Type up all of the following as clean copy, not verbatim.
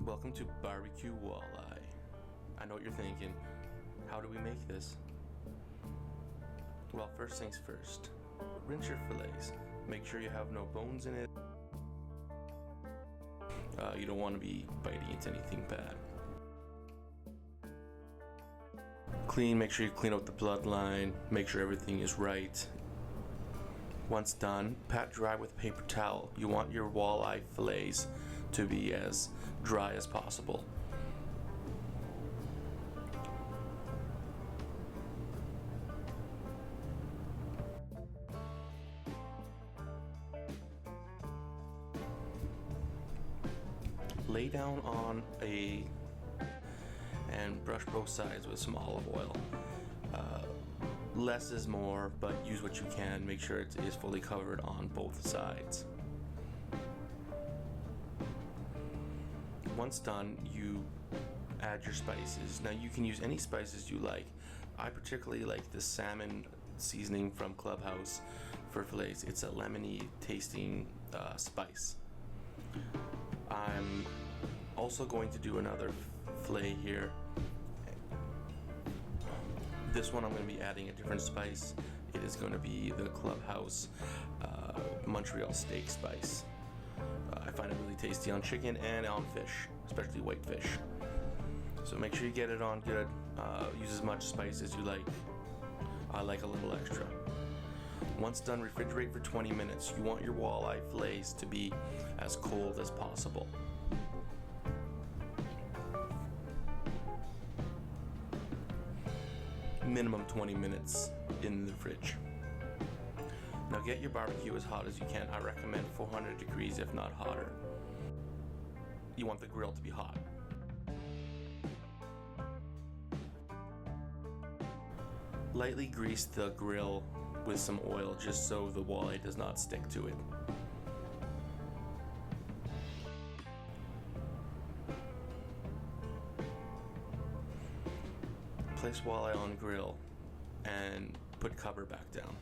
Welcome to BBQ Walleye. I know what you're thinking. How do we make this? Well, first things first. Rinse your fillets. Make sure you have no bones in it. You don't want to be biting into anything bad. Clean, make sure you clean out the bloodline. Make sure everything is right. Once done, pat dry with a paper towel. You want your walleye fillets to be as dry as possible. Lay down on and brush both sides with some olive oil. Less is more, but use what you can. Make sure it is fully covered on both sides. Once done, you add your spices. Now you can use any spices you like. I particularly like the salmon seasoning from Clubhouse for fillets. It's a lemony tasting spice. I'm also going to do another fillet here. This one I'm going to be adding a different spice. It is going to be the Clubhouse Montreal steak spice. I find it really tasty on chicken and on fish, especially white fish. So make sure you get it on good. Use as much spice as you like. I like a little extra. Once done, refrigerate for 20 minutes. You want your walleye fillets to be as cold as possible. Minimum 20 minutes in the fridge. Now get your barbecue as hot as you can. I recommend 400 degrees if not hotter. You want the grill to be hot. Lightly grease the grill with some oil just so the walleye does not stick to it. Place walleye on grill and put cover back down.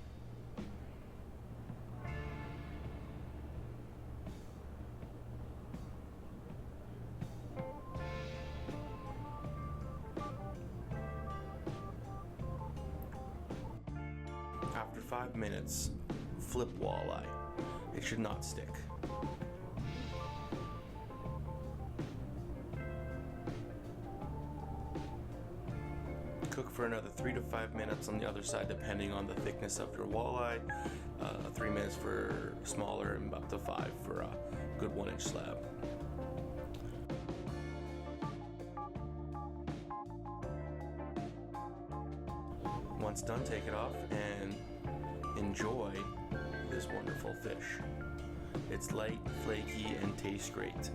After 5 minutes, flip walleye. It should not stick. Cook for another 3 to 5 minutes on the other side depending on the thickness of your walleye. 3 minutes for smaller and up to 5 for a good 1-inch slab. Once done, take it off and enjoy this wonderful fish. It's light, flaky, and tastes great.